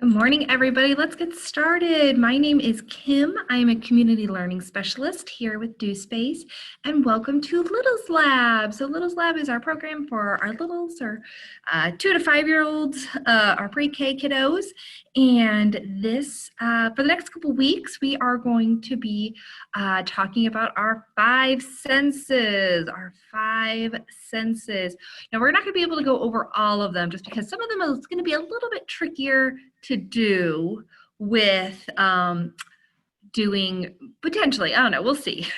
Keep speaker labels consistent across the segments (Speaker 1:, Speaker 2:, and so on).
Speaker 1: Good morning, everybody. Let's get started. My name is Kim. I am a community learning specialist here with DoSpace, and welcome to Littles Lab. So Littles Lab is our program for our littles, or 2 to 5-year-olds, our pre-K kiddos. And this, for the next couple weeks, we are going to be talking about our 5 senses, Now, we're not going to be able to go over all of them just because some of them is going to be a little bit trickier to do with doing potentially, I don't know, we'll see.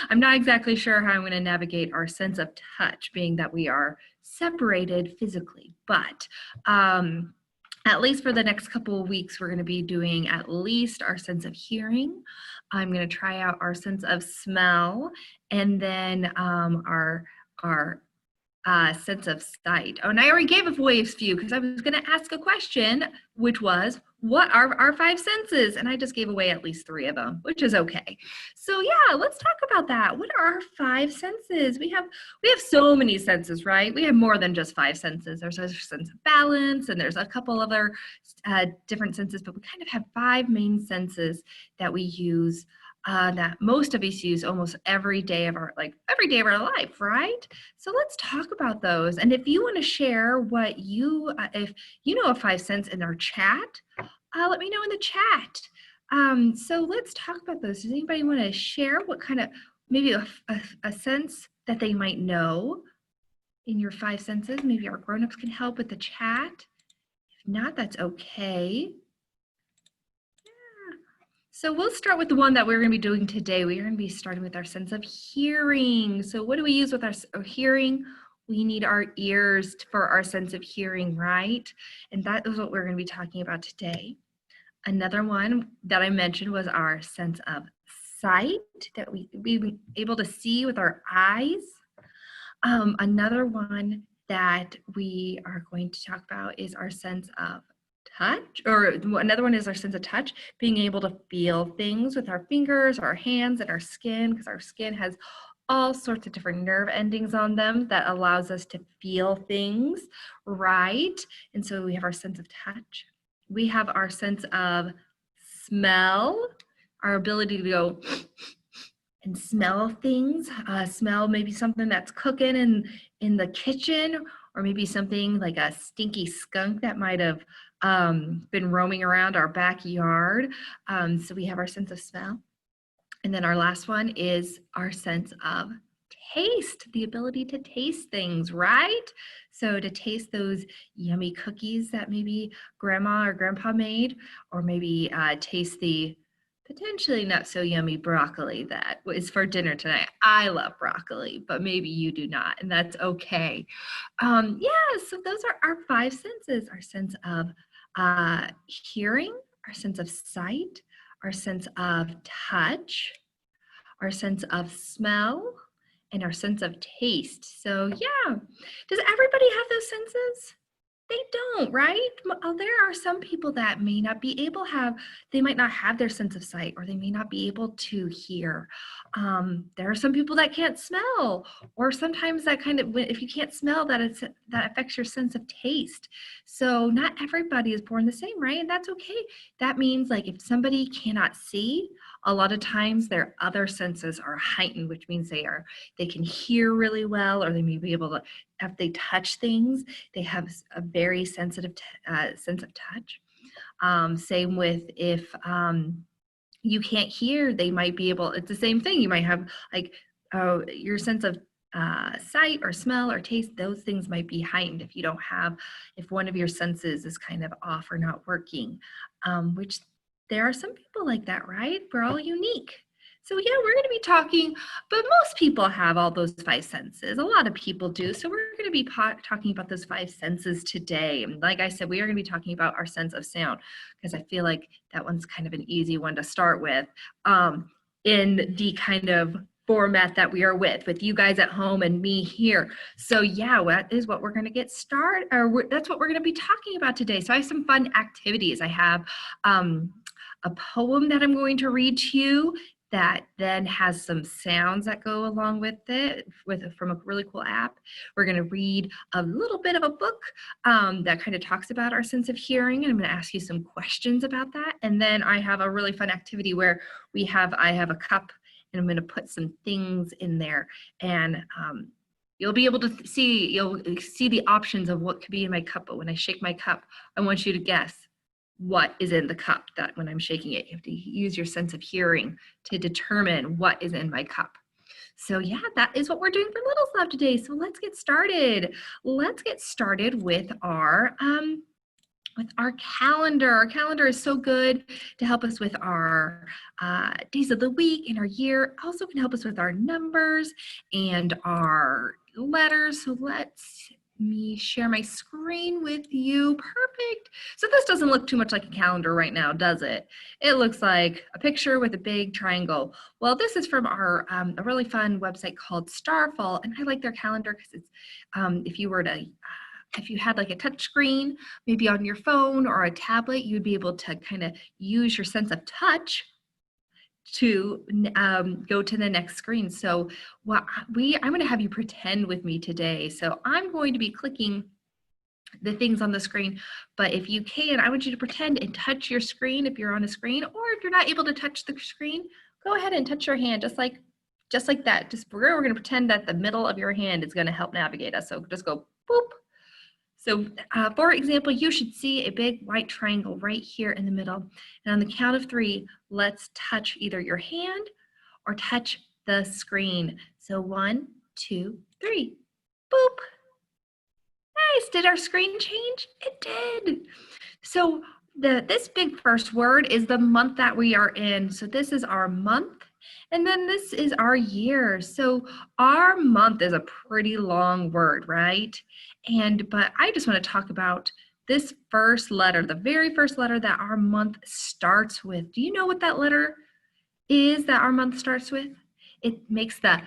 Speaker 1: I'm not exactly sure how I'm going to navigate our sense of touch, being that we are separated physically, but at least for the next couple of weeks, we're going to be doing at least our sense of hearing. I'm going to try out our sense of smell, and then our sense of sight. Oh, and I already gave away a few because I was going to ask a question, which was, what are our 5 senses? And I just gave away at least 3 of them, which is okay. So yeah, let's talk about that. What are our 5 senses? We have so many senses, right? We have more than just 5 senses. There's a sense of balance, and there's a couple other different senses, but we kind of have 5 main senses that we use that most of us use almost every day of our life, right? So let's talk about those. And if you want to share what you, if you know of 5 cents in our chat, let me know in the chat. So let's talk about those. Does anybody want to share what kind of, maybe a sense that they might know in your 5 senses? Maybe our grown-ups can help with the chat. If not, that's okay. So we'll start with the one that we're going to be doing today. We're going to be starting with our sense of hearing. So what do we use with our hearing? We need our ears for our sense of hearing, right? And that is what we're going to be talking about today. Another one that I mentioned was our sense of sight, that we able to see with our eyes. Another one that we are going to talk about is our sense of touch, or another one is our sense of touch, being able to feel things with our fingers, our hands, and our skin, because our skin has all sorts of different nerve endings on them that allows us to feel things, right? And so we have our sense of touch. We have our sense of smell, our ability to go and smell things, smell maybe something that's cooking in the kitchen, or maybe something like a stinky skunk that might have been roaming around our backyard. So we have our sense of smell. And then our last one is our sense of taste, the ability to taste things, right? So to taste those yummy cookies that maybe grandma or grandpa made, or maybe taste the potentially not so yummy broccoli that is for dinner tonight. I love broccoli, but maybe you do not, and that's okay. Yeah, so those are our 5 senses: our sense of hearing, our sense of sight, our sense of touch, our sense of smell, and our sense of taste. So yeah, does everybody have those senses? They don't, right? There are some people that may not be able to have, they might not have their sense of sight, or they may not be able to hear. There are some people that can't smell, or sometimes that kind of, if you can't smell, that affects your sense of taste. So not everybody is born the same, right? And that's okay. That means, like, if somebody cannot see, a lot of times their other senses are heightened, which means they can hear really well, or they may be able to, if they touch things, they have a very sensitive sense of touch. Same with if you can't hear, they might be able, it's the same thing. You might have like your sense of sight or smell or taste, those things might be heightened if you don't have, if one of your senses is kind of off or not working, which there are some people like that, right? We're all unique. So yeah, we're going to be talking, but most people have all those 5 senses. A lot of people do. So we're going to be talking about those 5 senses today. And like I said, we are going to be talking about our sense of sound, because I feel like that one's kind of an easy one to start with in the kind of format that we are with you guys at home and me here. So yeah, that is what we're going to get started, or that's what we're going to be talking about today. So I have some fun activities. I have a poem that I'm going to read to you that then has some sounds that go along with it from a really cool app. We're going to read a little bit of a book that kind of talks about our sense of hearing, and I'm going to ask you some questions about that. And then I have a really fun activity where I have a cup, and I'm going to put some things in there, and you'll be able to you'll see the options of what could be in my cup. But when I shake my cup, I want you to guess what is in the cup. That when I'm shaking it, you have to use your sense of hearing to determine what is in my cup. So yeah, that is what we're doing for Littles Love today. So let's get started. Let's get started with our calendar. Our calendar is so good to help us with our days of the week and our year. Also can help us with our numbers and our letters. So let's me share my screen with you. Perfect. So this doesn't look too much like a calendar right now, does it? It looks like a picture with a big triangle. Well, this is from our a really fun website called Starfall, and I like their calendar because it's if you had like a touch screen, maybe on your phone or a tablet, you'd be able to kind of use your sense of touch to go to the next screen. So I'm going to have you pretend with me today. So I'm going to be clicking the things on the screen, but if you can, I want you to pretend and touch your screen if you're on a screen, or if you're not able to touch the screen, go ahead and touch your hand just like that. We're going to pretend that the middle of your hand is going to help navigate us. So just go boop. So for example, you should see a big white triangle right here in the middle. And on the count of 3, let's touch either your hand or touch the screen. So 1, 2, 3, boop. Nice, did our screen change? It did. So this big first word is the month that we are in. So this is our month. And then this is our year. So our month is a pretty long word, right? But I just want to talk about this first letter, the very first letter that our month starts with. Do you know what that letter is that our month starts with? It makes the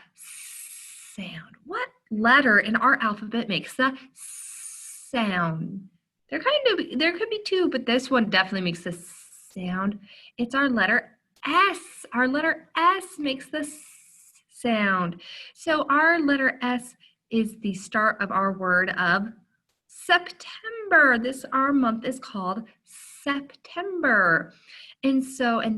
Speaker 1: sound. What letter in our alphabet makes the sound? There could be 2, but this one definitely makes the sound. It's our letter S. Our letter S makes the sound. So our letter S is the start of our word of September. Our month is called September. And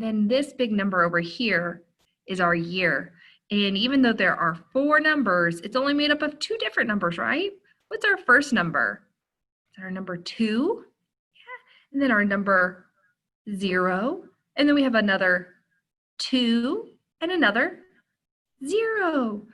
Speaker 1: then this big number over here is our year. And even though there are 4 numbers, it's only made up of 2 different numbers, right? What's our first number? Is our number 2? Yeah. And then our number 0. And then we have another 2 and another 0.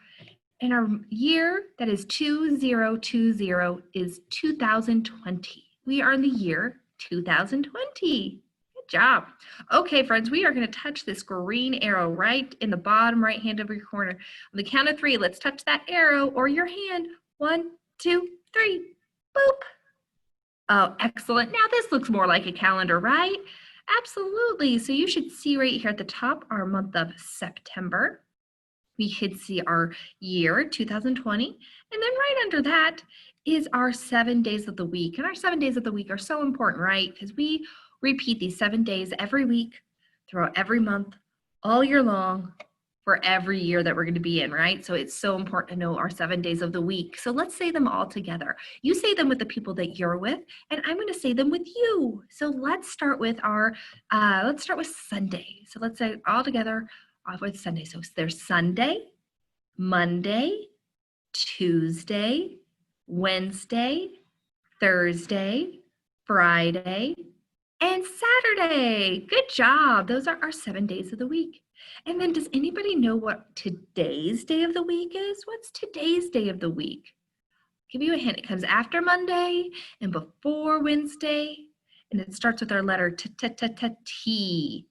Speaker 1: And our year that is 2020 is 2020. We are in the year 2020. Good job. Okay, friends, we are going to touch this green arrow right in the bottom right hand of your corner. On the count of 3, let's touch that arrow or your hand. 1, 2, 3. Boop. Oh, excellent. Now this looks more like a calendar, right? Absolutely. So you should see right here at the top our month of September. We could see our year, 2020. And then right under that is our 7 days of the week. And our 7 days of the week are so important, right? Because we repeat these 7 days every week, throughout every month, all year long, for every year that we're going to be in, right? So it's so important to know our 7 days of the week. So let's say them all together. You say them with the people that you're with, and I'm going to say them with you. So let's start with Sunday. So let's say all together off with Sunday. So there's Sunday, Monday, Tuesday, Wednesday, Thursday, Friday, and Saturday. Good job. Those are our 7 days of the week. And then does anybody know what today's day of the week is? What's today's day of the week? I'll give you a hint. It comes after Monday and before Wednesday, and it starts with our letter T.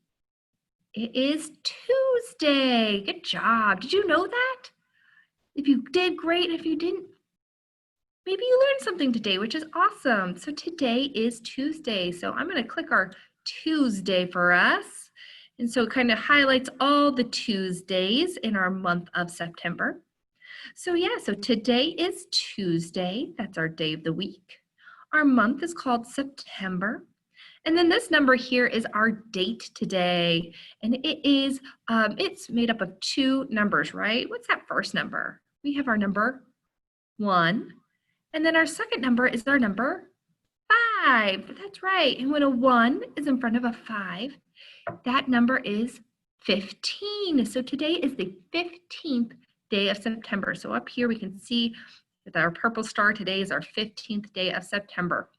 Speaker 1: It is Tuesday. Good job. Did you know that? If you did, great. If you didn't, maybe you learned something today, which is awesome. So today is Tuesday. So I'm going to click our Tuesday for us. And so it kind of highlights all the Tuesdays in our month of September. So yeah, so today is Tuesday. That's our day of the week. Our month is called September. And then this number here is our date today. And it's made up of two numbers, right? What's that first number? We have our number 1. And then our second number is our number 5. That's right. And when a 1 is in front of a 5, that number is 15. So today is the 15th day of September. So up here we can see with our purple star, today is our 15th day of September.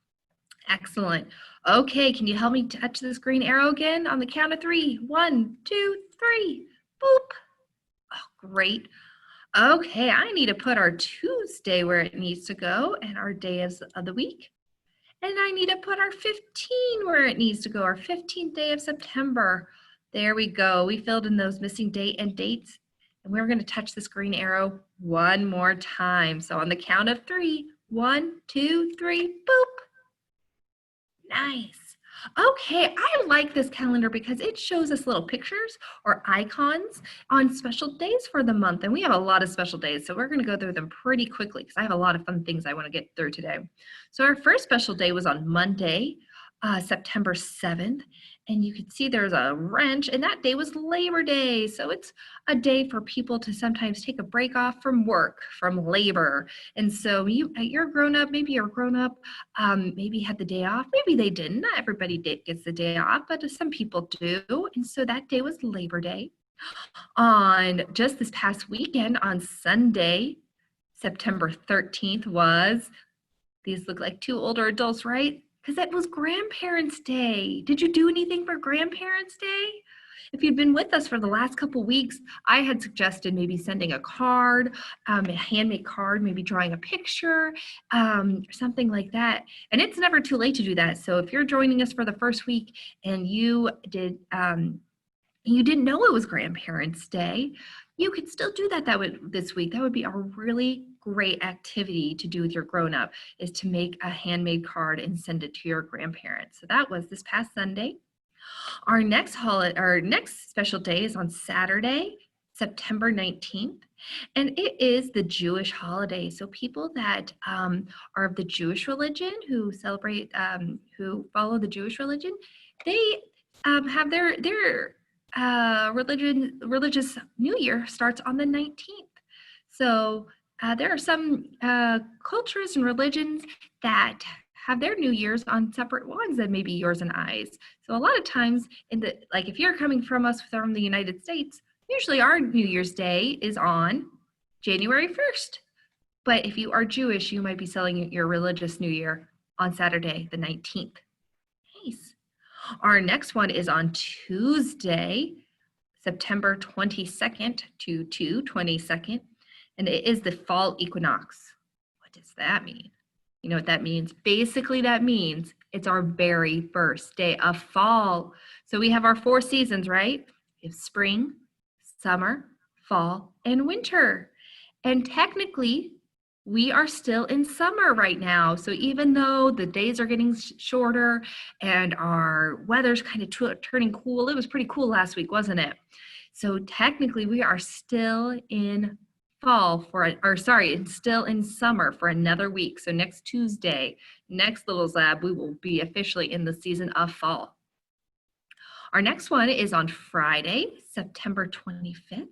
Speaker 1: Excellent. Okay, can you help me touch this green arrow again on the count of 3? 1, 2, 3. Boop. Oh, great. Okay, I need to put our Tuesday where it needs to go and our days of the week. And I need to put our 15 where it needs to go, our 15th day of September. There we go. We filled in those missing date and dates. And we're going to touch this green arrow one more time. So on the count of 3, 1, 2, 3, boop. Nice. Okay, I like this calendar because it shows us little pictures or icons on special days for the month. And we have a lot of special days, so we're going to go through them pretty quickly because I have a lot of fun things I want to get through today. So our first special day was on Monday, September 7th. And you can see there's a wrench, and that day was Labor Day. So it's a day for people to sometimes take a break off from work, from labor. And so you're grown up, maybe you're grown up, maybe had the day off, maybe they didn't. Not everybody gets the day off, but some people do. And so that day was Labor Day. On just this past weekend, on Sunday, September 13th these look like two older adults, right? Because that was Grandparents' Day. Did you do anything for Grandparents' Day? If you've been with us for the last couple weeks, I had suggested maybe sending a card, a handmade card, maybe drawing a picture, something like that. And it's never too late to do that. So if you're joining us for the first week and you didn't know it was Grandparents' Day, you could still do that this week. That would be a really great activity to do with your grown-up, is to make a handmade card and send it to your grandparents. So that was this past Sunday. Our next special day is on Saturday, September 19th, and it is the Jewish holiday. So people that are of the Jewish religion, who follow the Jewish religion, they have their religious New Year starts on the 19th. So there are some cultures and religions that have their New Year's on separate ones than maybe yours and I's. So a lot of times, if you're coming from us from the United States, usually our New Year's Day is on January 1st. But if you are Jewish, you might be celebrating your religious New Year on Saturday, the 19th. Nice. Our next one is on Tuesday, September 22nd to 22nd, and it is the fall equinox. What does that mean? You know what that means? Basically, that means it's our very first day of fall. So we have our 4 seasons, right? We have spring, summer, fall, and winter. And technically, we are still in summer right now. So even though the days are getting shorter and our weather's kind of turning cool, it was pretty cool last week, wasn't it? So technically we are still in still in summer for another week. So next Tuesday, next Littles Lab, we will be officially in the season of fall. Our next one is on Friday, September 25th.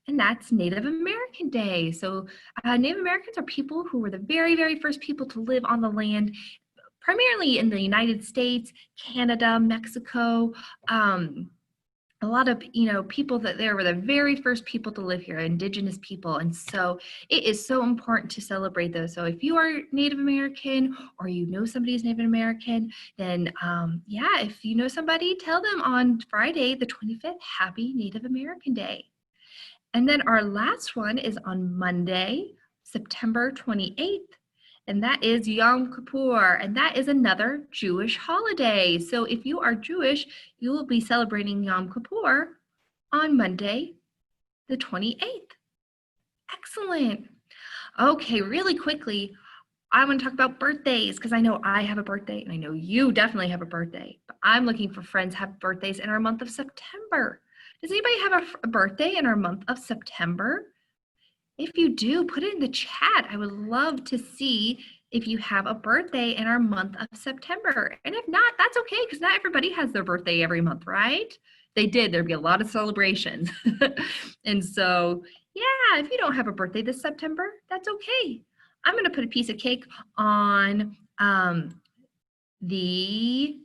Speaker 1: And that's Native American Day. So Native Americans are people who were the very, very first people to live on the land, primarily in the United States, Canada, Mexico. A lot of people that there were the very first people to live here, indigenous people. And so it is so important to celebrate those. So if you are Native American or you know somebody's Native American, then if you know somebody, tell them on Friday the 25th, Happy Native American Day. And then our last one is on Monday, September 28th, and that is Yom Kippur, and that is another Jewish holiday. So if you are Jewish, you will be celebrating Yom Kippur on Monday, the 28th. Excellent. Okay, really quickly, I want to talk about birthdays because I know I have a birthday and I know you definitely have a birthday, but I'm looking for friends who have birthdays in our month of September. Does anybody have a birthday in our month of September? If you do, put it in the chat. I would love to see if you have a birthday in our month of September. And if not, that's okay, because not everybody has their birthday every month, right? They did, there'd be a lot of celebrations. And so, yeah, if you don't have a birthday this September, that's okay. I'm going to put a piece of cake on the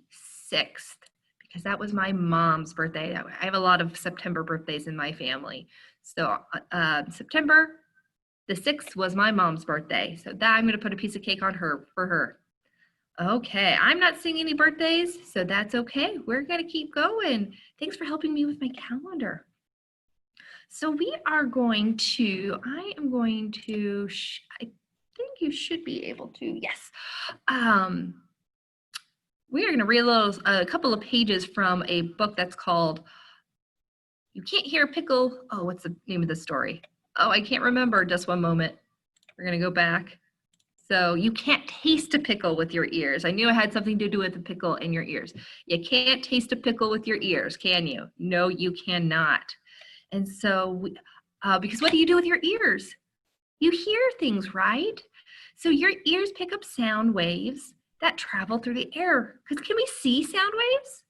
Speaker 1: 6th, because that was my mom's birthday. I have a lot of September birthdays in my family. So September the 6th was my mom's birthday. So that I'm going to put a piece of cake on her for her. Okay, I'm not seeing any birthdays, so that's okay. We're going to keep going. Thanks for helping me with my calendar. So we are going to, I am going to, I think you should be able to, yes. We are going to read a couple of pages from a book that's called You Can't Hear a Pickle. Oh, what's the name of the story? Oh, I can't remember. Just one moment. We're going to go back. So you can't taste a pickle with your ears. I knew it had something to do with the pickle in your ears. You can't taste a pickle with your ears, can you? No, you cannot. And so, because what do you do with your ears? You hear things, right? So your ears pick up sound waves that travel through the air. Because can we see sound waves?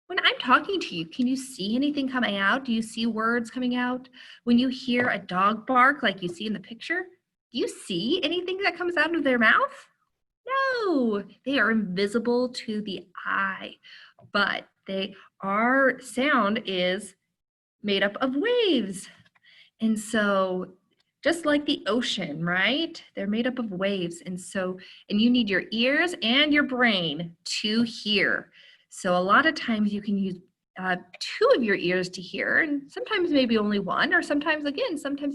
Speaker 1: When I'm talking to you, can you see anything coming out? Do you see words coming out? When you hear a dog bark like you see in the picture, do you see anything that comes out of their mouth? No, they are invisible to the eye, but our sound is made up of waves. And so just like the ocean, right? They're made up of waves. And you need your ears and your brain to hear. So a lot of times you can use 2 of your ears to hear, and sometimes maybe only one, or sometimes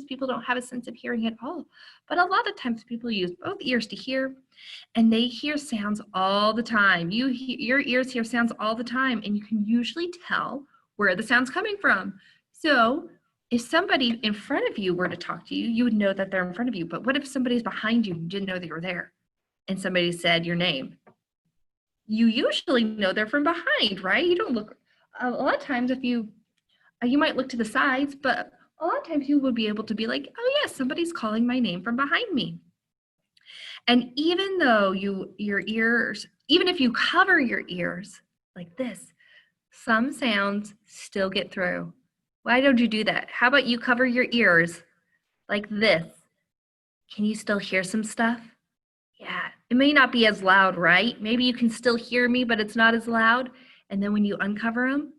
Speaker 1: people don't have a sense of hearing at all. But a lot of times people use both ears to hear, and they hear sounds all the time. Your ears hear sounds all the time, and you can usually tell where the sound's coming from. So if somebody in front of you were to talk to you, you would know that they're in front of you. But what if somebody's behind you and you didn't know they were there, and somebody said your name? You usually know they're from behind, right? You don't look. A lot of times if you might look to the sides, but a lot of times you would be able to be like, oh yes, somebody's calling my name from behind me. And even though your ears, even if you cover your ears like this, some sounds still get through. Why don't you do that? How about you cover your ears like this? Can you still hear some stuff? Yeah, it may not be as loud, right? Maybe you can still hear me, but it's not as loud. And then when you uncover them,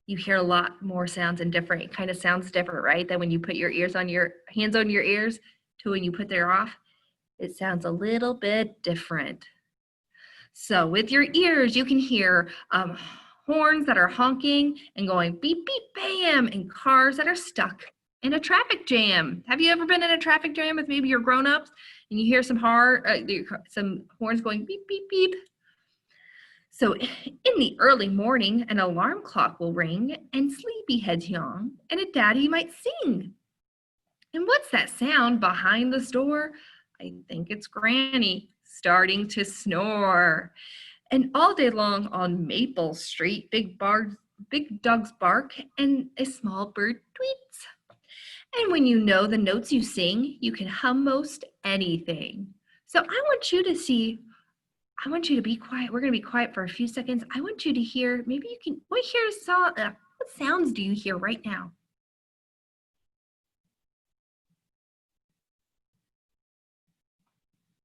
Speaker 1: you hear a lot more sounds and different. It kind of sounds different, right? Than when you put your hands on your ears to when you put them off. It sounds a little bit different. So with your ears, you can hear horns that are honking and going beep, beep, bam, and cars that are stuck in a traffic jam. Have you ever been in a traffic jam with maybe your grown-ups and you hear some horns going beep, beep, beep? So in the early morning, an alarm clock will ring and sleepyheads yawn and a daddy might sing. And what's that sound behind the store? I think it's Granny starting to snore. And all day long on Maple Street, big dogs bark and a small bird tweets. And when you know the notes you sing, you can hum most anything. So I want you to be quiet. We're going to be quiet for a few seconds. I want you to hear, what sounds do you hear right now?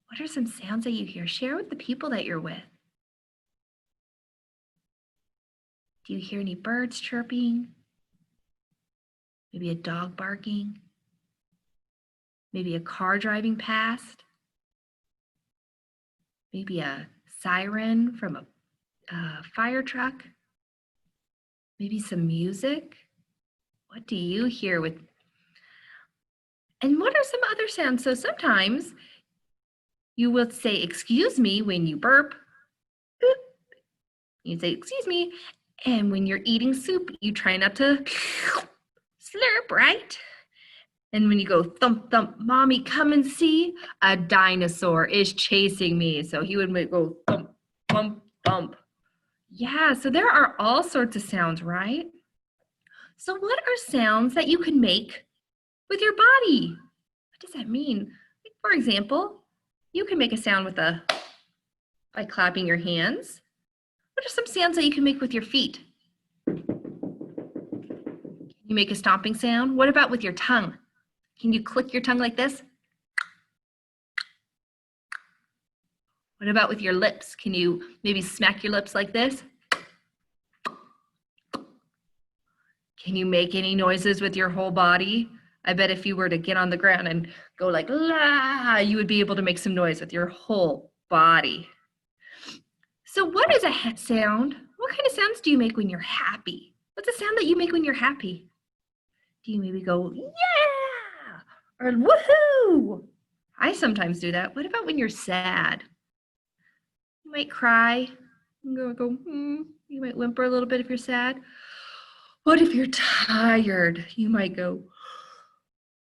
Speaker 1: What are some sounds that you hear? Share with the people that you're with. Do you hear any birds chirping? Maybe a dog barking? Maybe a car driving past? Maybe a siren from a fire truck? Maybe some music? What do you hear and what are some other sounds? So sometimes you will say, excuse me, when you burp. Boop. You say, excuse me. And when you're eating soup, you try not to slurp, right? And when you go thump, thump, mommy, come and see, a dinosaur is chasing me. So he would go thump, thump, thump. Yeah, so there are all sorts of sounds, right? So what are sounds that you can make with your body? What does that mean? For example, You can make a sound by clapping your hands. What are some sounds that you can make with your feet? You make a stomping sound. What about with your tongue? Can you click your tongue like this? What about with your lips? Can you maybe smack your lips like this? Can you make any noises with your whole body? I bet if you were to get on the ground and go like, la, you would be able to make some noise with your whole body. So what is a sound? What kind of sounds do you make when you're happy? What's a sound that you make when you're happy? Do you maybe go, yeah, or woohoo? I sometimes do that. What about when you're sad? You might cry, you might whimper a little bit if you're sad. What if you're tired? You might go,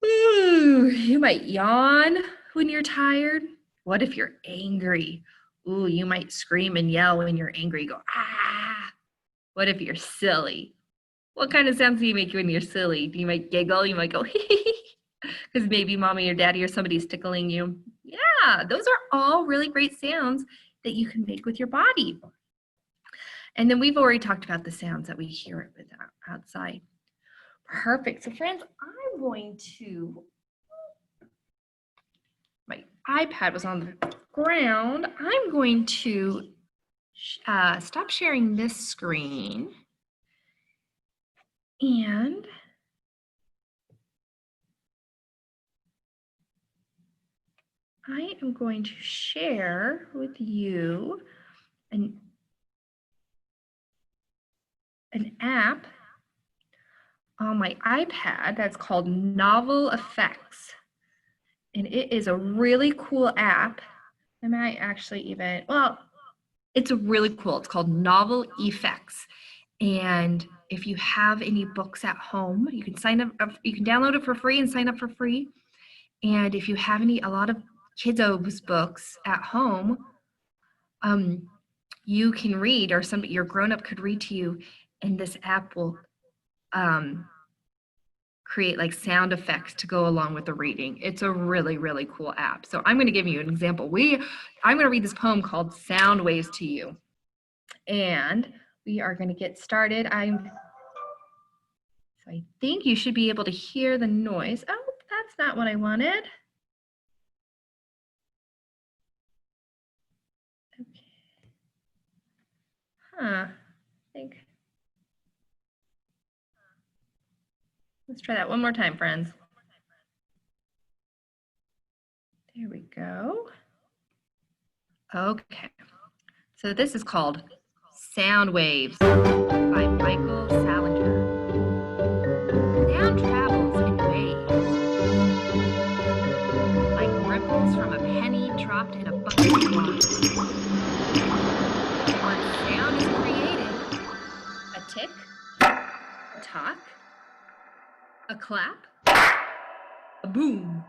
Speaker 1: ooh, you might yawn when you're tired. What if you're angry? Ooh, you might scream and yell when you're angry. Go, ah. What if you're silly? What kind of sounds do you make when you're silly? Do you might giggle? You might go, because maybe mommy or daddy or somebody's tickling you. Yeah, those are all really great sounds that you can make with your body. And then we've already talked about the sounds that we hear outside. Perfect. So friends, I'm going to, my iPad was on the ground. I'm going to stop sharing this screen. And I am going to share with you an app on my iPad that's called Novel Effects. And it is a really cool app. I might actually even, well, it's really cool. It's called Novel Effects. And if you have any books at home, you can sign up, you can download it for free and sign up for free. And if you have a lot of kiddos books at home, you can read, or your grown-up could read to you, and this app will create like sound effects to go along with the reading. It's a really, really cool app. So I'm going to give you an example. I'm going to read this poem called Sound Waves to you. And we are going to get started. So I think you should be able to hear the noise. Oh, that's not what I wanted. Okay. I think. Let's try that one more time, friends. There we go. Okay. So this is called Sound Waves by Michael Salinger. Sound travels in waves, like ripples from a penny dropped in a bucket of water. When sound is created, a tick, a tock, a clap, a boom,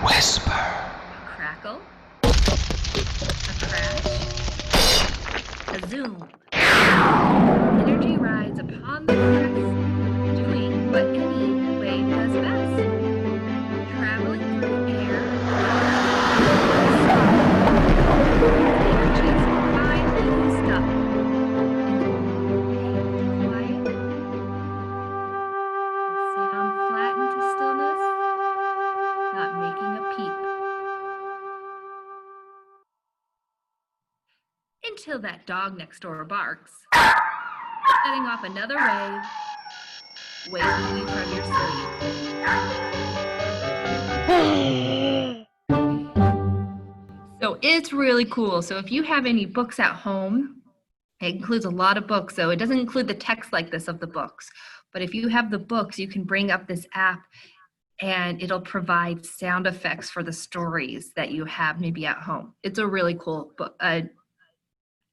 Speaker 2: whisper,
Speaker 1: a crackle, a crash, a zoom. Energy rides upon the crest, doing what any wave does best, traveling through air. Energy is finely used up, and the wave quiet. The sound flattened to stillness, not making a peep. Until that dog next door barks, setting off another wave, waking you from your sleep. So it's really cool. So if you have any books at home, it includes a lot of books. So it doesn't include the text like this of the books. But if you have the books, you can bring up this app and it'll provide sound effects for the stories that you have maybe at home. It's a really cool book,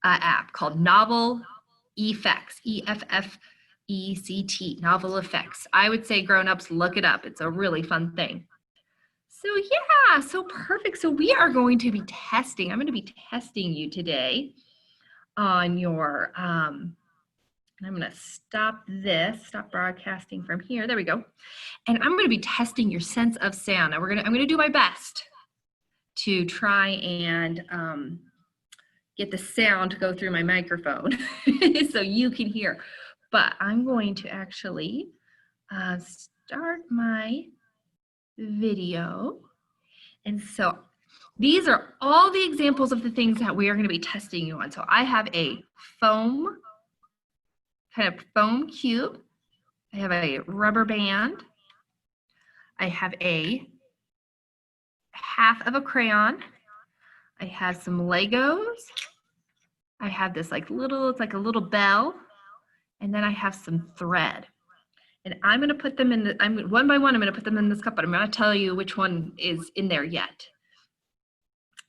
Speaker 1: app called Novel Effects, E-F-F-E-C-T, Novel Effects. I would say grown-ups, look it up. It's a really fun thing. So yeah, so perfect. So we are going to be testing. I'm going to be testing you today on your I'm going to stop broadcasting from here. There we go. And I'm going to be testing your sense of sound. Now I'm going to do my best to try and get the sound to go through my microphone so you can hear. But I'm going to actually start my video. And so these are all the examples of the things that we are going to be testing you on. So I have a foam cube. I have a rubber band. I have a half of a crayon. I have some Legos. I have this it's like a little bell. And then I have some thread. And I'm going to put them in one by one, I'm going to put them in this cup, but I'm not tell you which one is in there yet.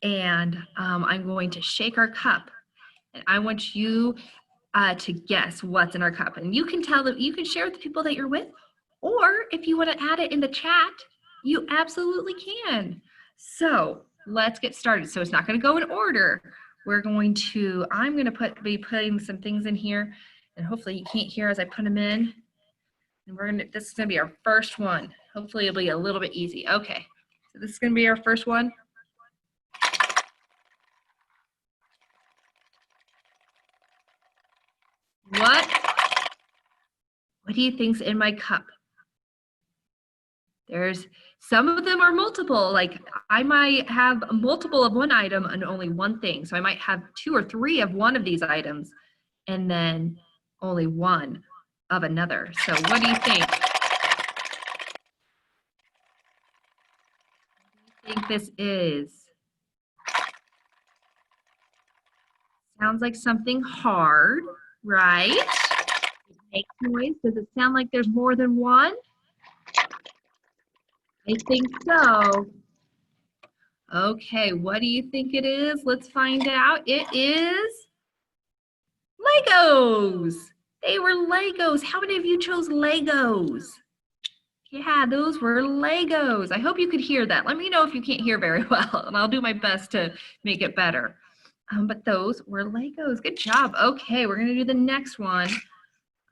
Speaker 1: And I'm going to shake our cup. And I want you to guess what's in our cup. And you can you can share with the people that you're with, or if you want to add it in the chat, you absolutely can. So let's get started. So it's not going to go in order. I'm going to be putting some things in here, and hopefully you can't hear as I put them in. And this is going to be our first one. Hopefully it'll be a little bit easy. Okay, so this is going to be our first one. What do you think's in my cup? Some of them are multiple, like I might have a multiple of one item and only one thing. So I might have 2 or 3 of one of these items and then only one of another. So what do you think? What do you think this is? Sounds like something hard, right? It makes noise. Does it sound like there's more than one? I think so. Okay, what do you think it is? Let's find out. It is Legos. They were Legos. How many of you chose Legos? Yeah, those were Legos. I hope you could hear that. Let me know if you can't hear very well, and I'll do my best to make it better. But those were Legos. Good job. Okay, we're going to do the next one.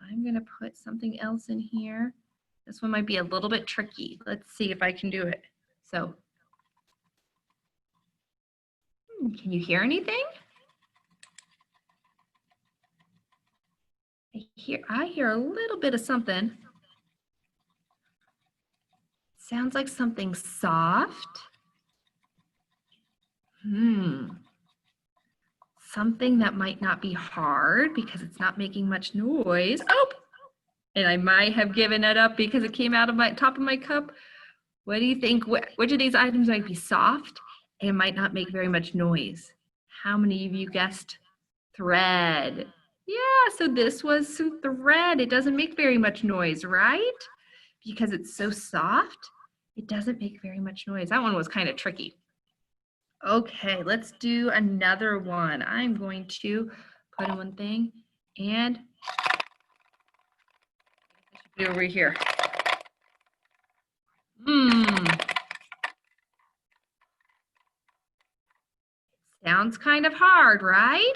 Speaker 1: I'm going to put something else in here. This one might be a little bit tricky. Let's see if I can do it. So, can you hear anything? I hear a little bit of something. Sounds like something soft. Something that might not be hard because it's not making much noise. Oh, and I might have given it up because it came out of my top of my cup. What do you think? Which of these items might be soft and might not make very much noise? How many of you guessed thread? Yeah, so this was some thread. It doesn't make very much noise, right? Because it's so soft, it doesn't make very much noise. That one was kind of tricky. Okay, let's do another one. I'm going to put in one thing and do over here. Sounds kind of hard, right?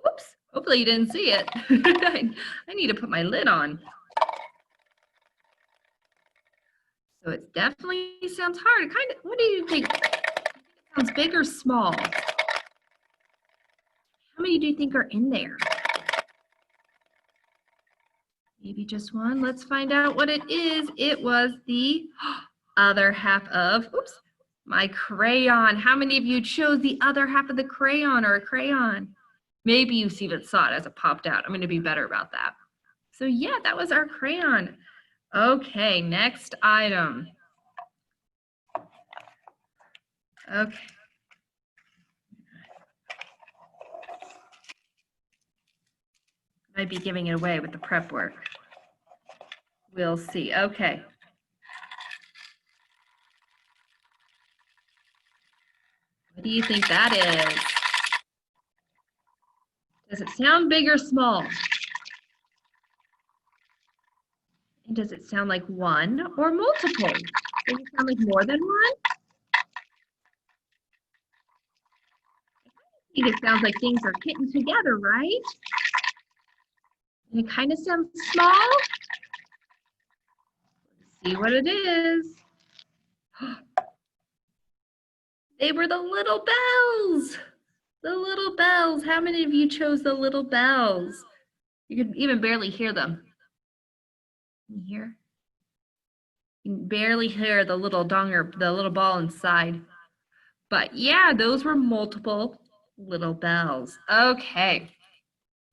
Speaker 1: Whoops, hopefully you didn't see it. I need to put my lid on. So it definitely sounds hard. What do you think? It sounds big or small? How many do you think are in there? Maybe just one. Let's find out what it is. It was the other half of, my crayon. How many of you chose the other half of the crayon or a crayon? Maybe you even saw it as it popped out. I'm going to be better about that. So yeah, that was our crayon. Okay, next item. Okay. Might be giving it away with the prep work. We'll see. Okay. What do you think that is? Does it sound big or small? And does it sound like one or multiple? Does it sound like more than one? I think it sounds like things are fitting together, right? And it kind of sounds small. Let's see what it is. They were the little bells. The little bells. How many of you chose the little bells? You could even barely hear them. Can you hear? You can barely hear the little donger, the little ball inside. But yeah, those were multiple little bells. Okay,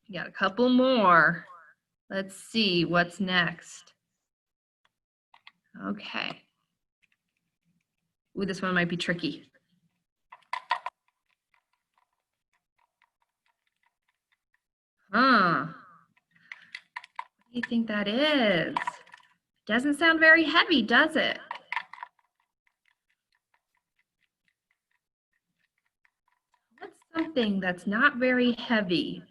Speaker 1: we got a couple more. Let's see what's next. Okay. Ooh, this one might be tricky. What do you think that is? Doesn't sound very heavy, does it? What's something that's not very heavy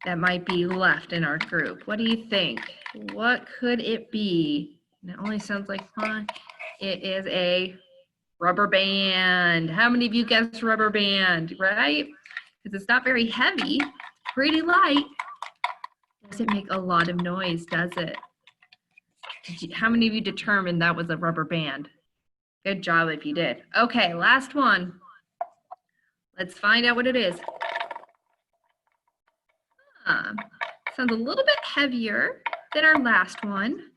Speaker 1: that might be left in our group? What do you think? What could it be? And it only sounds like fun. It is a rubber band. How many of you guessed rubber band, right? Because it's not very heavy, pretty light. Doesn't make a lot of noise, does it? How many of you determined that was a rubber band? Good job if you did. Okay, last one. Let's find out what it is. Sounds a little bit heavier than our last one.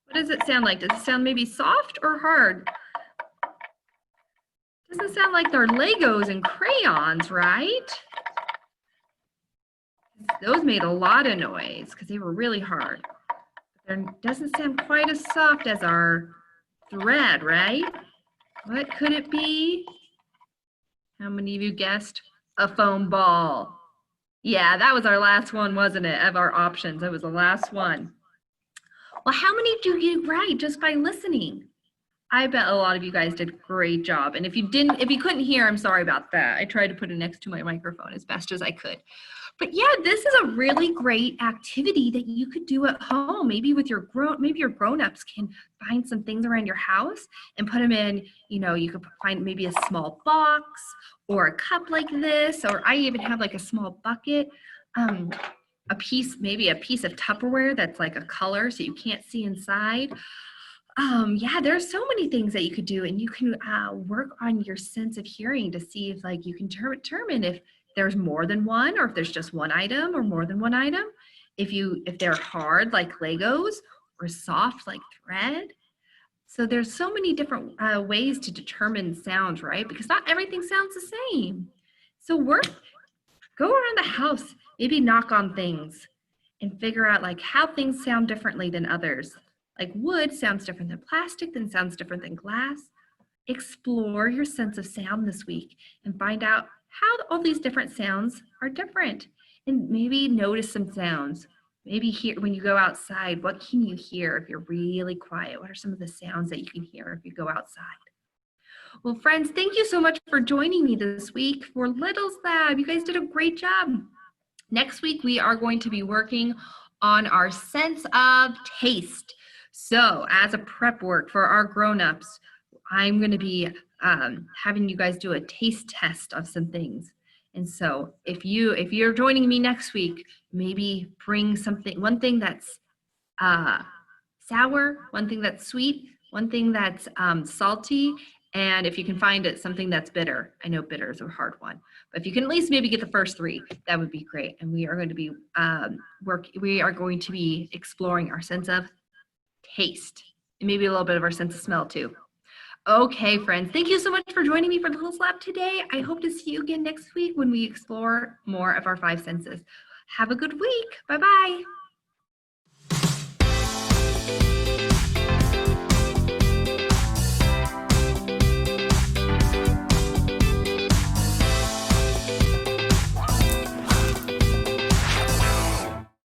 Speaker 1: What does it sound like? Does it sound maybe soft or hard? Doesn't sound like they're Legos and crayons, right? Those made a lot of noise because they were really hard. It doesn't sound quite as soft as our thread, right? What could it be? How many of you guessed a foam ball? Yeah, that was our last one, wasn't it, of our options? That was the last one. Well, how many did you get right just by listening? I bet a lot of you guys did a great job. And if you couldn't hear, I'm sorry about that. I tried to put it next to my microphone as best as I could. But yeah, this is a really great activity that you could do at home. Maybe with your grown-ups can find some things around your house and put them in, you could find maybe a small box or a cup like this, or I even have like a small bucket, maybe a piece of Tupperware that's like a color so you can't see inside. Yeah, there's so many things that you could do, and you can work on your sense of hearing to see if you can determine if there's more than one, or if there's just one item or more than one item. If they're hard like Legos or soft like thread. So there's so many different ways to determine sounds, right? Because not everything sounds the same. So go around the house, maybe knock on things and figure out how things sound differently than others. Like wood sounds different than plastic, then sounds different than glass. Explore your sense of sound this week and find out how all these different sounds are different. And maybe notice some sounds. Maybe when you go outside, what can you hear if you're really quiet? What are some of the sounds that you can hear if you go outside? Well, friends, thank you so much for joining me this week for Littles Lab. You guys did a great job. Next week, we are going to be working on our sense of taste. So as a prep work for our grown-ups, I'm going to be having you guys do a taste test of some things. And so if you're joining me next week, maybe bring one thing that's sour, one thing that's sweet, one thing that's salty, and if you can find something that's bitter. I know bitter is a hard one, but if you can at least maybe get the first three, that would be great. And we are going to be exploring our sense of taste and maybe a little bit of our sense of smell too. Okay, friends, thank you so much for joining me for the Littles Lab today. I hope to see you again next week when we explore more of our 5 senses. Have a good week. Bye-bye.